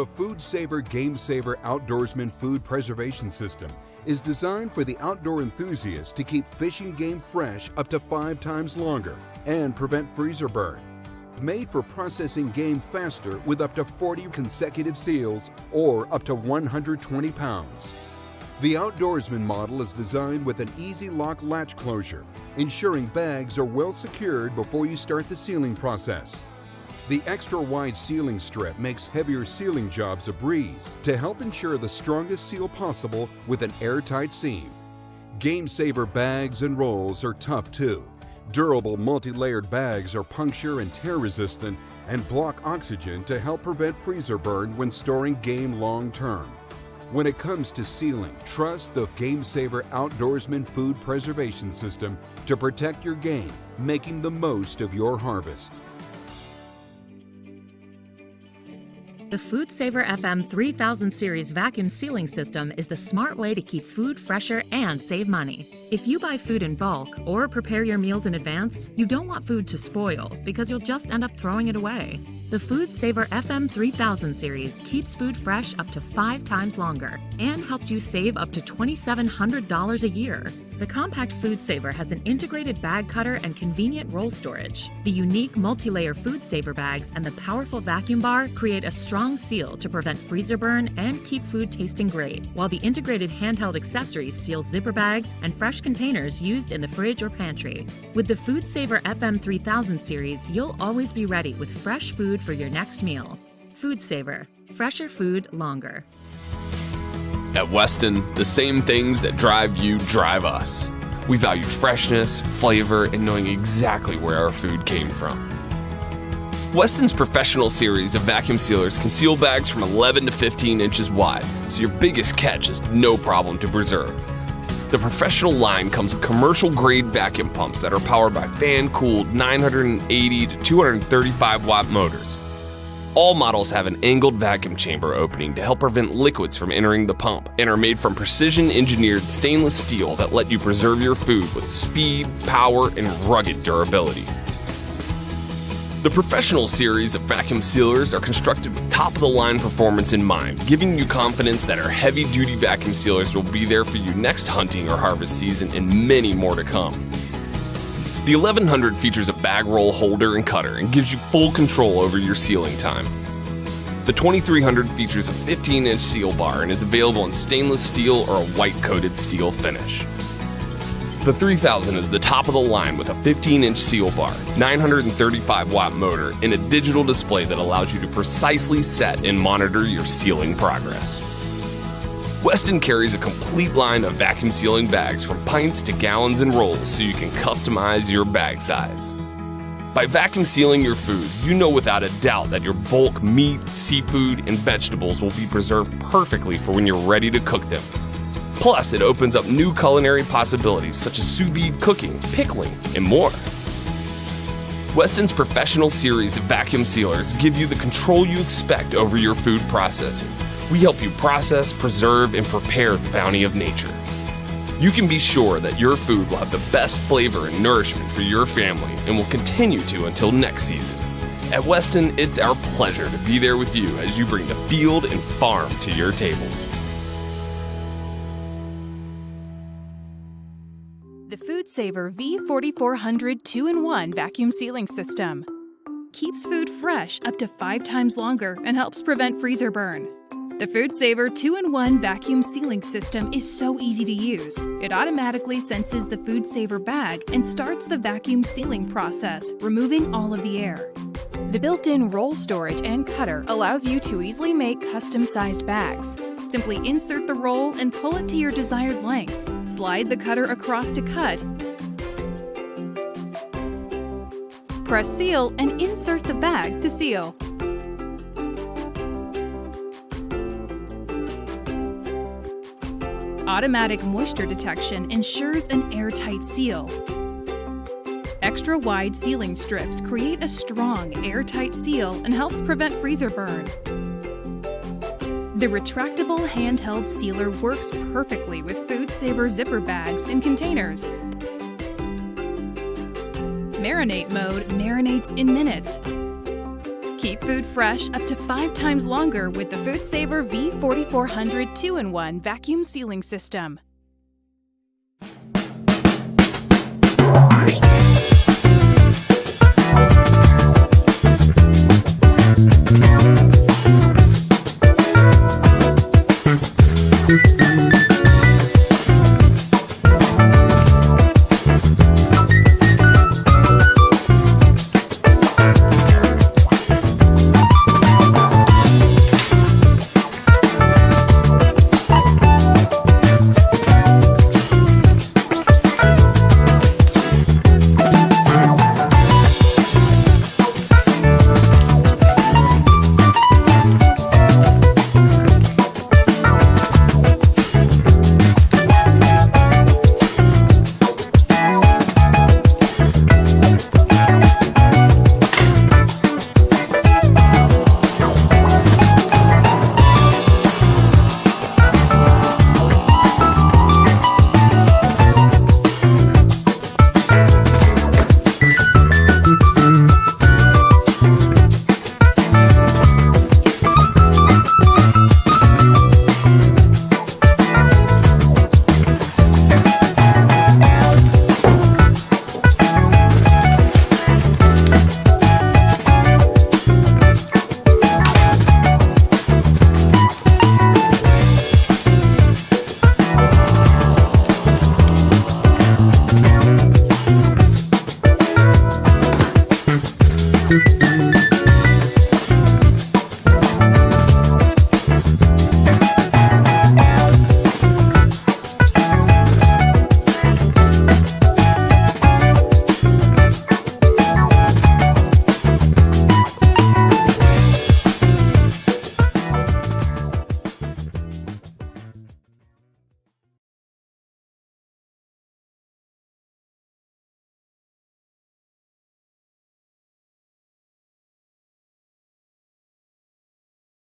The Food Saver Game Saver Outdoorsman Food Preservation System is designed for the outdoor enthusiast to keep fish and game fresh up to 5 times longer and prevent freezer burn. Made for processing game faster with up to 40 consecutive seals or up to 120 pounds. The Outdoorsman model is designed with an easy lock latch closure, ensuring bags are well secured before you start the sealing process. The extra wide sealing strip makes heavier sealing jobs a breeze to help ensure the strongest seal possible with an airtight seam. Game Saver bags and rolls are tough too. Durable multi-layered bags are puncture and tear resistant and block oxygen to help prevent freezer burn when storing game long term. When it comes to sealing, trust the Game Saver Outdoorsman Food Preservation System to protect your game, making the most of your harvest. The Food Saver FM 3000 series vacuum sealing system is the smart way to keep food fresher and save money. If you buy food in bulk or prepare your meals in advance, you don't want food to spoil because you'll just end up throwing it away. The Food Saver FM 3000 series keeps food fresh up to 5 times longer and helps you save up to $2,700 a year. The compact Food Saver has an integrated bag cutter and convenient roll storage. The unique multi-layer Food Saver bags and the powerful vacuum bar create a strong seal to prevent freezer burn and keep food tasting great, while the integrated handheld accessories seal zipper bags and fresh containers used in the fridge or pantry. With the Food Saver FM 3000 series, you'll always be ready with fresh food for your next meal. Food Saver, fresher food longer. At Weston, the same things that drive you drive us. We value freshness, flavor, and knowing exactly where our food came from. Weston's professional series of vacuum sealers can seal bags from 11 to 15 inches wide, so your biggest catch is no problem to preserve. The professional line comes with commercial-grade vacuum pumps that are powered by fan-cooled 980 to 235 watt motors. All models have an angled vacuum chamber opening to help prevent liquids from entering the pump and are made from precision-engineered stainless steel that let you preserve your food with speed, power, and rugged durability. The professional series of vacuum sealers are constructed with top-of-the-line performance in mind, giving you confidence that our heavy-duty vacuum sealers will be there for you next hunting or harvest season and many more to come. The 1100 features a bag roll holder and cutter and gives you full control over your sealing time. The 2300 features a 15-inch seal bar and is available in stainless steel or a white-coated steel finish. The 3000 is the top of the line with a 15-inch seal bar, 935 watt motor, and a digital display that allows you to precisely set and monitor your sealing progress. Weston carries a complete line of vacuum sealing bags from pints to gallons and rolls so you can customize your bag size. By vacuum sealing your foods, you know without a doubt that your bulk meat, seafood, and vegetables will be preserved perfectly for when you're ready to cook them. Plus, it opens up new culinary possibilities such as sous vide cooking, pickling, and more. Weston's professional series of vacuum sealers give you the control you expect over your food processing. We help you process, preserve, and prepare the bounty of nature. You can be sure that your food will have the best flavor and nourishment for your family and will continue to until next season. At Weston, it's our pleasure to be there with you as you bring the field and farm to your table. The Food Saver V4400 2-in-1 vacuum sealing system keeps food fresh up to 5 times longer and helps prevent freezer burn. The Food Saver 2-in-1 vacuum sealing system is so easy to use. It automatically senses the Food Saver bag and starts the vacuum sealing process, removing all of the air. The built-in roll storage and cutter allows you to easily make custom-sized bags. Simply insert the roll and pull it to your desired length. Slide the cutter across to cut. Press seal and insert the bag to seal. Automatic moisture detection ensures an airtight seal. Extra wide sealing strips create a strong, airtight seal and helps prevent freezer burn. The retractable handheld sealer works perfectly with Food Saver zipper bags and containers. Marinate mode marinates in minutes. Keep food fresh up to 5 times longer with the Food Saver V4400 2-in-1 vacuum sealing system.